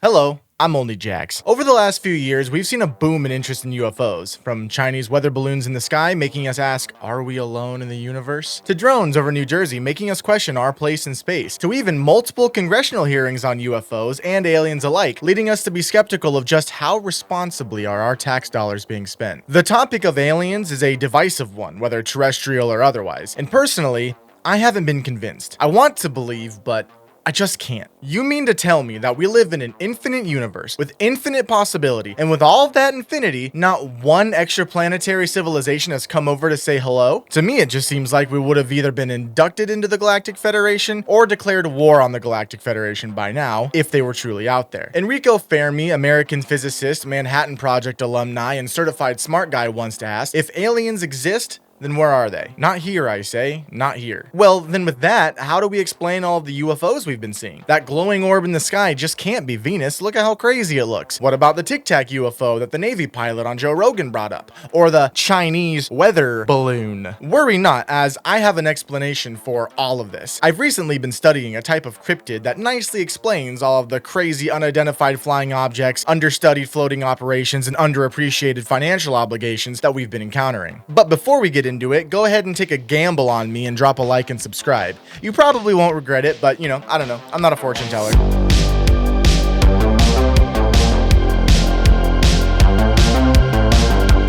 Hello, I'm Only Jax. Over the last few years, we've seen a boom in interest in UFOs, from Chinese weather balloons in the sky making us ask, are we alone in the universe? To drones over New Jersey making us question our place in space, to even multiple congressional hearings on UFOs and aliens alike, leading us to be skeptical of just how responsibly are our tax dollars being spent. The topic of aliens is a divisive one, whether terrestrial or otherwise, and personally, I haven't been convinced. I want to believe, but I just can't. You mean to tell me that we live in an infinite universe with infinite possibility, and with all of that infinity, not one extraplanetary civilization has come over to say hello? To me, it just seems like we would have either been inducted into the Galactic Federation or declared war on the Galactic Federation by now, if they were truly out there. Enrico Fermi, American physicist, Manhattan Project alumni, and certified smart guy once asked, if aliens exist, then where are they? Not here, I say. Not here. Well, then with that, how do we explain all of the UFOs we've been seeing? That glowing orb in the sky just can't be Venus. Look at how crazy it looks. What about the Tic Tac UFO that the Navy pilot on Joe Rogan brought up? Or the Chinese weather balloon? Worry not, as I have an explanation for all of this. I've recently been studying a type of cryptid that nicely explains all of the crazy unidentified flying objects, understudied floating operations, and underappreciated financial obligations that we've been encountering. But before we get into it, go ahead and take a gamble on me and drop a like and subscribe. You probably won't regret it, but I don't know. I'm not a fortune teller.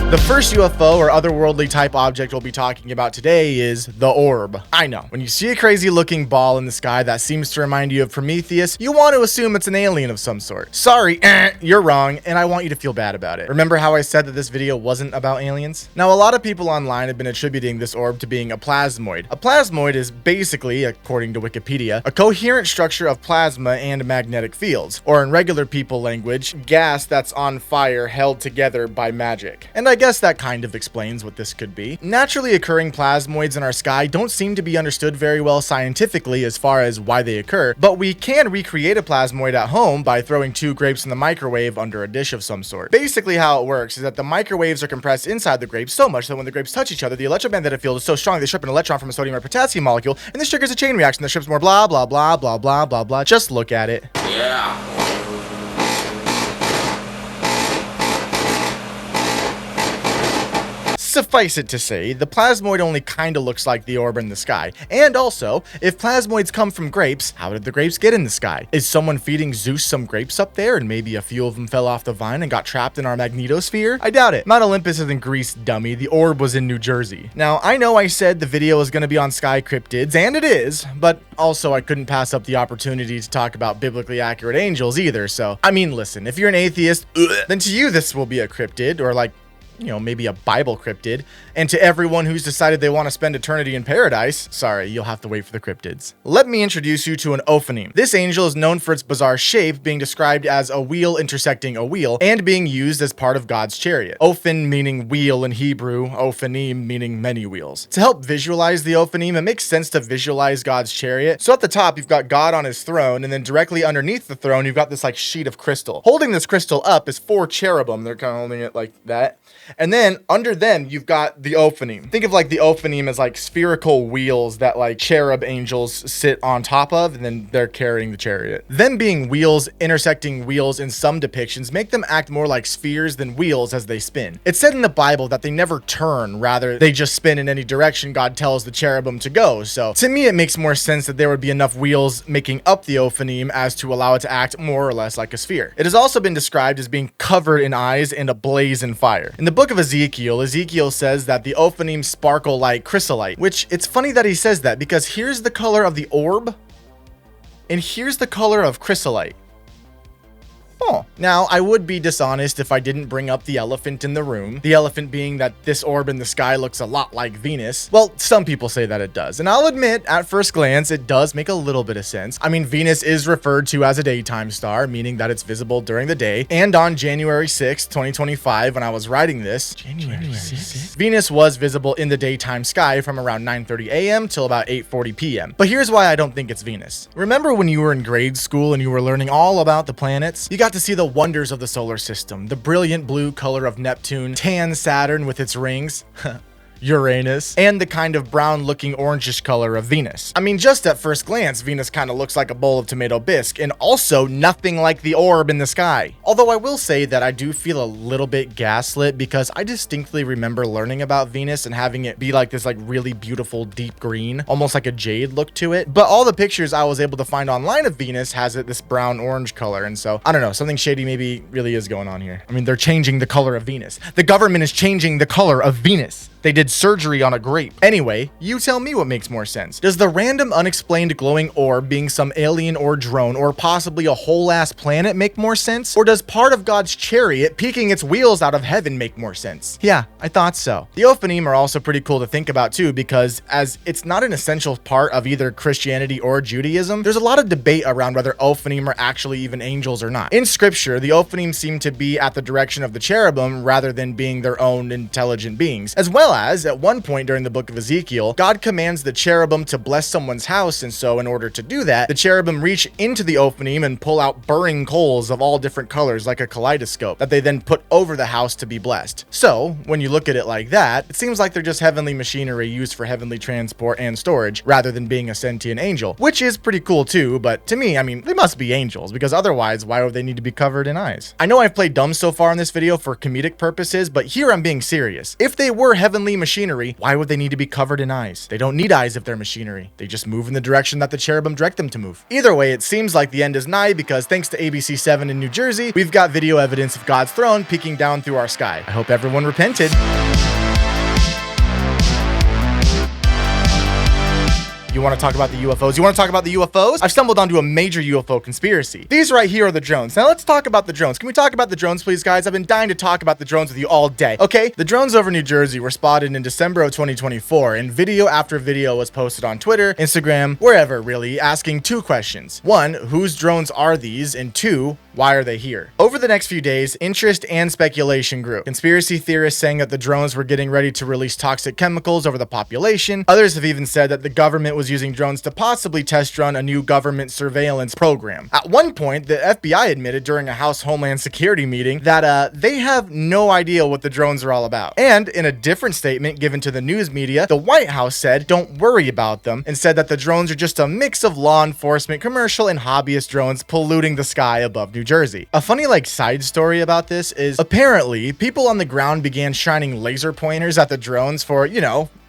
The first UFO or otherworldly type object we'll be talking about today is the orb. I know, when you see a crazy looking ball in the sky that seems to remind you of Prometheus, you want to assume it's an alien of some sort. Sorry, you're wrong, and I want you to feel bad about it. Remember how I said that this video wasn't about aliens? Now, a lot of people online have been attributing this orb to being a plasmoid. A plasmoid is basically, according to Wikipedia, a coherent structure of plasma and magnetic fields, or in regular people language, gas that's on fire held together by magic. And I guess that kind of explains what this could be. Naturally occurring plasmoids in our sky don't seem to be understood very well scientifically as far as why they occur, but we can recreate a plasmoid at home by throwing 2 grapes in the microwave under a dish of some sort. Basically how it works is that the microwaves are compressed inside the grapes so much that when the grapes touch each other, the electromagnetic field is so strong they strip an electron from a sodium or potassium molecule, and this triggers a chain reaction that strips more blah blah blah blah blah blah blah. Just look at it. Yeah. Suffice it to say, the plasmoid only kinda looks like the orb in the sky. And also, if plasmoids come from grapes, how did the grapes get in the sky? Is someone feeding Zeus some grapes up there and maybe a few of them fell off the vine and got trapped in our magnetosphere? I doubt it. Mount Olympus isn't Greece, dummy. The orb was in New Jersey. Now, I know I said the video was gonna be on CRYPTIDS, and it is, but also I couldn't pass up the opportunity to talk about biblically accurate angels either, so, I mean, listen, if you're an atheist, then to you this will be a cryptid, or like, maybe a Bible cryptid. And to everyone who's decided they want to spend eternity in paradise, sorry, you'll have to wait for the cryptids. Let me introduce you to an ophanim. This angel is known for its bizarre shape, being described as a wheel intersecting a wheel, and being used as part of God's chariot. Ophan meaning wheel in Hebrew, ophanim meaning many wheels. To help visualize the ophanim, it makes sense to visualize God's chariot. So at the top, you've got God on his throne, and then directly underneath the throne, you've got this like sheet of crystal. Holding this crystal up is 4 cherubim. They're kind of holding it like that. And then under them, you've got the ophanim. Think of like the ophanim as like spherical wheels that like cherub angels sit on top of, and then they're carrying the chariot. Them being wheels intersecting wheels in some depictions make them act more like spheres than wheels as they spin. It's said in the Bible that they never turn, rather they just spin in any direction God tells the cherubim to go. So to me, it makes more sense that there would be enough wheels making up the ophanim as to allow it to act more or less like a sphere. It has also been described as being covered in eyes and ablaze in fire. In the book of Ezekiel says that the ophanim sparkle like chrysolite, which it's funny that he says that because here's the color of the orb and here's the color of chrysolite. Oh. Now, I would be dishonest if I didn't bring up the elephant in the room. The elephant being that this orb in the sky looks a lot like Venus. Well, some people say that it does. And I'll admit, at first glance, it does make a little bit of sense. I mean, Venus is referred to as a daytime star, meaning that it's visible during the day. And on January 6th, 2025, when I was writing this, January 6th? Venus was visible in the daytime sky from around 9:30 a.m. till about 8:40 p.m. But here's why I don't think it's Venus. Remember when you were in grade school and you were learning all about the planets? You got to see the wonders of the solar system, the brilliant blue color of Neptune, tan Saturn with its rings. Uranus, and the kind of brown looking orangish color of Venus. I mean, just at first glance, Venus kind of looks like a bowl of tomato bisque, and also nothing like the orb in the sky. Although I will say that I do feel a little bit gaslit because I distinctly remember learning about Venus and having it be like this like really beautiful deep green, almost like a jade look to it. But all the pictures I was able to find online of Venus has it this brown orange color, and so I don't know, something shady maybe really is going on here. I mean, they're changing the color of Venus. The government is changing the color of Venus. They did surgery on a grape. Anyway, you tell me what makes more sense. Does the random unexplained glowing orb being some alien or drone or possibly a whole ass planet make more sense? Or does part of God's chariot peeking its wheels out of heaven make more sense? Yeah, I thought so. The Ophanim are also pretty cool to think about too, because as it's not an essential part of either Christianity or Judaism, there's a lot of debate around whether Ophanim are actually even angels or not. In scripture, the Ophanim seem to be at the direction of the cherubim rather than being their own intelligent beings, as well as, at one point during the book of Ezekiel, God commands the cherubim to bless someone's house, and so in order to do that, the cherubim reach into the Ophanim and pull out burning coals of all different colors like a kaleidoscope that they then put over the house to be blessed. So, when you look at it like that, it seems like they're just heavenly machinery used for heavenly transport and storage rather than being a sentient angel, which is pretty cool too, but to me, I mean, they must be angels because otherwise, why would they need to be covered in eyes? I know I've played dumb so far in this video for comedic purposes, but here I'm being serious. If they were heavenly machinery, why would they need to be covered in eyes? They don't need eyes if they're machinery. They just move in the direction that the cherubim direct them to move. Either way, it seems like the end is nigh because thanks to ABC7 in New Jersey, we've got video evidence of God's throne peeking down through our sky. I hope everyone repented. You want to talk about the UFOs? You want to talk about the UFOs? I've stumbled onto a major UFO conspiracy. These right here are the drones. Now let's talk about the drones. Can we talk about the drones, please, guys? I've been dying to talk about the drones with you all day. Okay, the drones over New Jersey were spotted in December of 2024, and video after video was posted on Twitter, Instagram, wherever really, asking two questions. One, whose drones are these? And two, why are they here? Over the next few days, interest and speculation grew. Conspiracy theorists saying that the drones were getting ready to release toxic chemicals over the population. Others have even said that the government was using drones to possibly test run a new government surveillance program. At one point, the FBI admitted during a House Homeland Security meeting that they have no idea what the drones are all about. And in a different statement given to the news media, the White House said, don't worry about them, and said that the drones are just a mix of law enforcement, commercial, and hobbyist drones polluting the sky above New Jersey. A funny side story about this is apparently people on the ground began shining laser pointers at the drones for,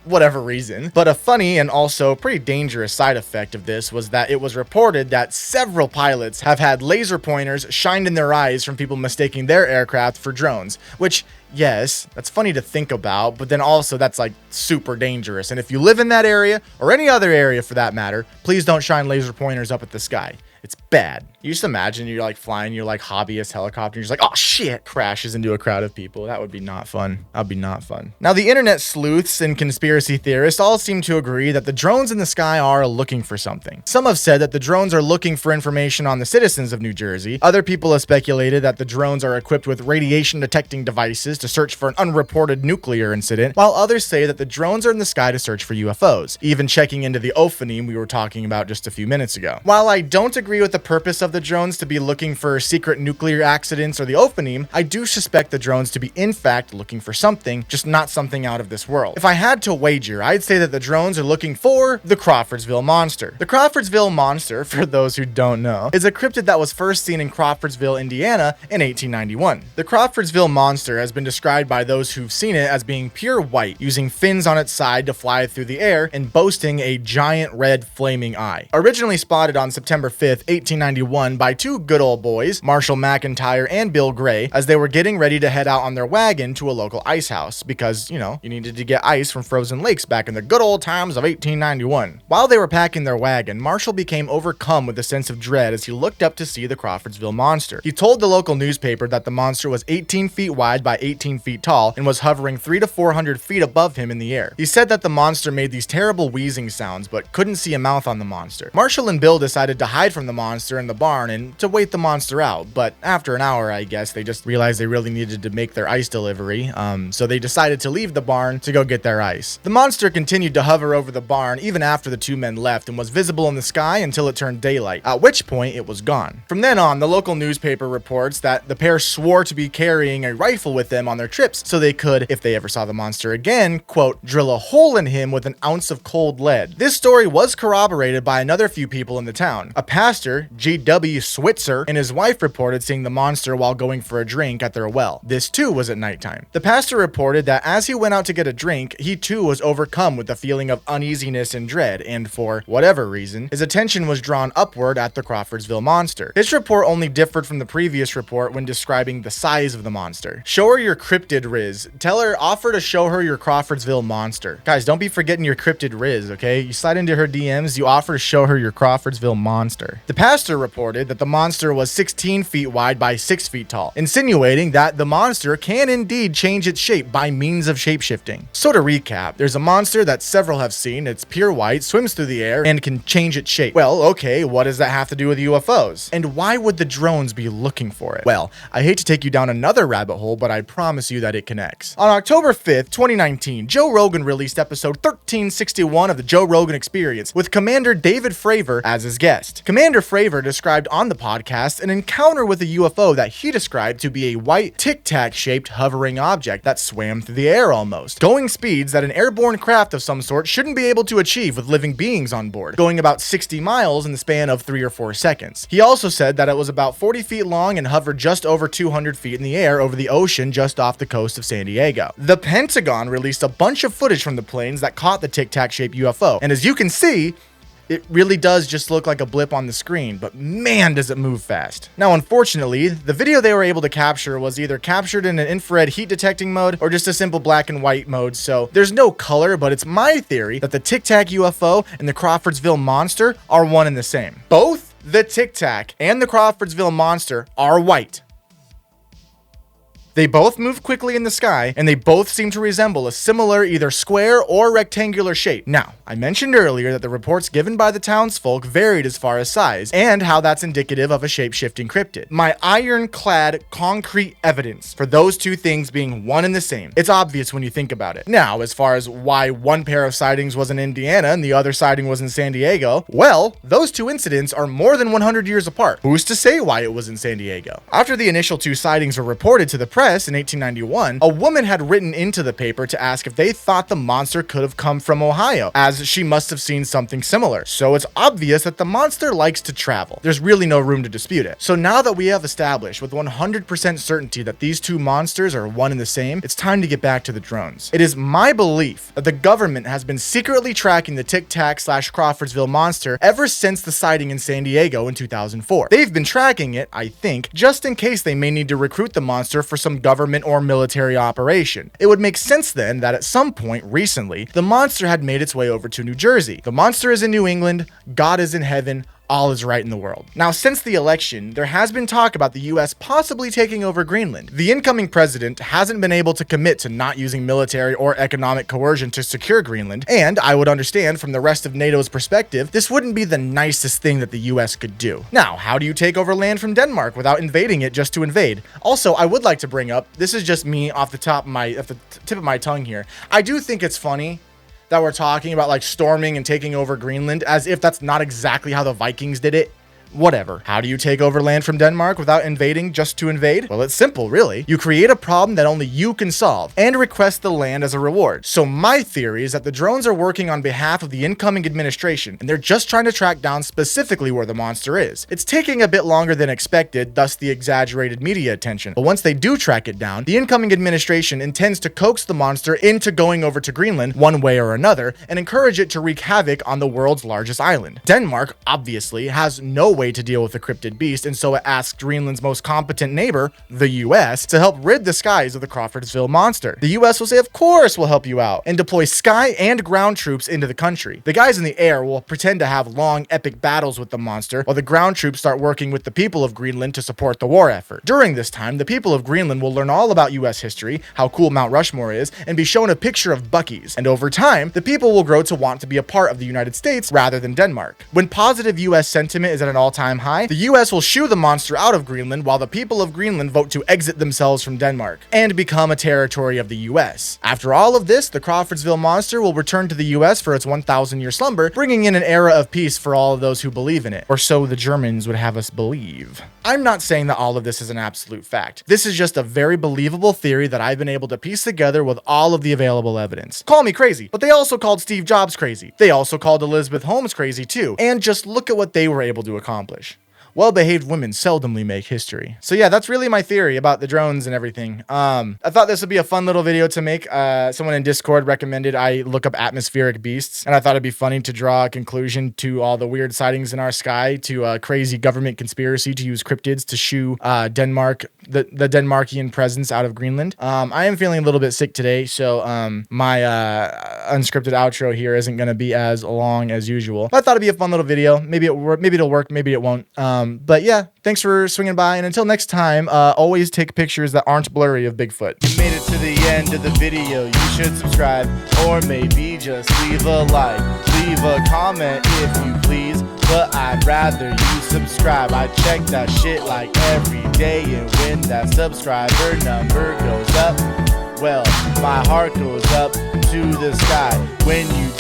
whatever reason. But a funny and also pretty dangerous side effect of this was that it was reported that several pilots have had laser pointers shined in their eyes from people mistaking their aircraft for drones, which, yes, that's funny to think about, but then also that's super dangerous. And if you live in that area or any other area for that matter, please don't shine laser pointers up at the sky. It's bad. You just imagine you're flying your hobbyist helicopter. You're just oh shit, crashes into a crowd of people. That would be not fun. That'd be not fun. Now, the internet sleuths and conspiracy theorists all seem to agree that the drones in the sky are looking for something. Some have said that the drones are looking for information on the citizens of New Jersey. Other people have speculated that the drones are equipped with radiation detecting devices to search for an unreported nuclear incident, while others say that the drones are in the sky to search for UFOs, even checking into the Ophanim we were talking about just a few minutes ago. While I don't agree with the purpose of the drones to be looking for secret nuclear accidents or the Ophanim, I do suspect the drones to be in fact looking for something, just not something out of this world. If I had to wager, I'd say that the drones are looking for the Crawfordsville Monster. The Crawfordsville Monster, for those who don't know, is a cryptid that was first seen in Crawfordsville, Indiana in 1891. The Crawfordsville Monster has been described by those who've seen it as being pure white, using fins on its side to fly through the air and boasting a giant red flaming eye. Originally spotted on September 5th, 1891 by two good old boys, Marshall McIntyre and Bill Gray, as they were getting ready to head out on their wagon to a local ice house because, you needed to get ice from frozen lakes back in the good old times of 1891. While they were packing their wagon, Marshall became overcome with a sense of dread as he looked up to see the Crawfordsville Monster. He told the local newspaper that the monster was 18 feet wide by 18 feet tall and was hovering 300 to 400 feet above him in the air. He said that the monster made these terrible wheezing sounds but couldn't see a mouth on the monster. Marshall and Bill decided to hide from the monster in the barn barn and to wait the monster out, but after an hour, I guess, they just realized they really needed to make their ice delivery, so they decided to leave the barn to go get their ice. The monster continued to hover over the barn even after the two men left and was visible in the sky until it turned daylight, at which point it was gone. From then on, the local newspaper reports that the pair swore to be carrying a rifle with them on their trips so they could, if they ever saw the monster again, quote, drill a hole in him with an ounce of cold lead. This story was corroborated by another few people in the town. A pastor, G.W. Switzer, and his wife reported seeing the monster while going for a drink at their well. This too was at nighttime. The pastor reported that as he went out to get a drink, he too was overcome with a feeling of uneasiness and dread, and for whatever reason, his attention was drawn upward at the Crawfordsville monster. His report only differed from the previous report when describing the size of the monster. Show her your cryptid Riz. Tell her, offer to show her your Crawfordsville monster. Guys, don't be forgetting your cryptid Riz, okay? You slide into her DMs, you offer to show her your Crawfordsville monster. The pastor reported that the monster was 16 feet wide by 6 feet tall, insinuating that the monster can indeed change its shape by means of shapeshifting. So to recap, there's a monster that several have seen. It's pure white, swims through the air, and can change its shape. Well, okay, what does that have to do with UFOs? And why would the drones be looking for it? Well, I hate to take you down another rabbit hole, but I promise you that it connects. On October 5th, 2019, Joe Rogan released episode 1361 of the Joe Rogan Experience with Commander David Fravor as his guest. Commander Fravor described on the podcast an encounter with a UFO that he described to be a white tic-tac shaped hovering object that swam through the air almost, going speeds that an airborne craft of some sort shouldn't be able to achieve with living beings on board, going about 60 miles in the span of 3 or 4 seconds. He also said that it was about 40 feet long and hovered just over 200 feet in the air over the ocean just off the coast of San Diego. The Pentagon released a bunch of footage from the planes that caught the tic-tac shaped UFO, and as you can see, it really does just look like a blip on the screen, but man does it move fast. Now unfortunately, the video they were able to capture was either captured in an infrared heat detecting mode or just a simple black and white mode, so there's no color, but it's my theory that the Tic Tac UFO and the Crawfordsville monster are one and the same. Both the Tic Tac and the Crawfordsville monster are white. They both move quickly in the sky, and they both seem to resemble a similar either square or rectangular shape. Now, I mentioned earlier that the reports given by the townsfolk varied as far as size, and how that's indicative of a shape-shifting cryptid. My ironclad concrete evidence for those two things being one and the same. It's obvious when you think about it. Now, as far as why one pair of sightings was in Indiana and the other sighting was in San Diego, well, those two incidents are more than 100 years apart. Who's to say why it was in San Diego? After the initial two sightings were reported to the press in 1891, a woman had written into the paper to ask if they thought the monster could have come from Ohio, as she must have seen something similar. So it's obvious that the monster likes to travel. There's really no room to dispute it. So now that we have established with 100% certainty that these two monsters are one and the same, it's time to get back to the drones. It is my belief that the government has been secretly tracking the Tic Tac / Crawfordsville monster ever since the sighting in San Diego in 2004. They've been tracking it, I think, just in case they may need to recruit the monster for some government or military operation. It would make sense then that at some point recently, the monster had made its way over to New Jersey. The monster is in New England, God is in heaven, all is right in the world. Now, since the election, there has been talk about the US possibly taking over Greenland. The incoming president hasn't been able to commit to not using military or economic coercion to secure Greenland, and I would understand from the rest of NATO's perspective, this wouldn't be the nicest thing that the US could do. Now, how do you take over land from Denmark without invading it just to invade? Also, I would like to bring up, this is just me off the tip of my tongue here. I do think it's funny that we're talking about like storming and taking over Greenland as if that's not exactly how the Vikings did it. Whatever. How do you take over land from Denmark without invading just to invade? Well, it's simple, really. You create a problem that only you can solve and request the land as a reward. So my theory is that the drones are working on behalf of the incoming administration, and they're just trying to track down specifically where the monster is. It's taking a bit longer than expected, thus the exaggerated media attention. But once they do track it down, the incoming administration intends to coax the monster into going over to Greenland one way or another and encourage it to wreak havoc on the world's largest island. Denmark, obviously, has no way to deal with the cryptid beast, and so it asked Greenland's most competent neighbor, the US, to help rid the skies of the Crawfordsville monster. The US will say, of course we'll help you out, and deploy sky and ground troops into the country. The guys in the air will pretend to have long, epic battles with the monster, while the ground troops start working with the people of Greenland to support the war effort. During this time, the people of Greenland will learn all about US history, how cool Mount Rushmore is, and be shown a picture of Buc-ee's. And over time, the people will grow to want to be a part of the United States rather than Denmark. When positive US sentiment is at an all all-time high, the US will shoo the monster out of Greenland while the people of Greenland vote to exit themselves from Denmark and become a territory of the US. After all of this, the Crawfordsville monster will return to the US for its 1,000-year slumber, bringing in an era of peace for all of those who believe in it. Or so the Germans would have us believe. I'm not saying that all of this is an absolute fact. This is just a very believable theory that I've been able to piece together with all of the available evidence. Call me crazy, but they also called Steve Jobs crazy. They also called Elizabeth Holmes crazy too. And just look at what they were able to accomplish. Well-behaved women seldomly make history. So yeah, that's really my theory about the drones and everything. I thought this would be a fun little video to make. Someone in Discord recommended I look up atmospheric beasts, and I thought it'd be funny to draw a conclusion to all the weird sightings in our sky, to a crazy government conspiracy to use cryptids to shoo Denmark, the Denmarkian presence out of Greenland. I am feeling a little bit sick today, so my unscripted outro here isn't going to be as long as usual. But I thought it'd be a fun little video. Maybe it'll work, maybe it won't. But yeah, thanks for swinging by, and until next time, always take pictures that aren't blurry of Bigfoot. You made it to the end of the video, you should subscribe, or maybe just leave a like, leave a comment if you please, but I'd rather you subscribe. I check that shit like every day, and when that subscriber number goes up, well, my heart goes up to the sky. When you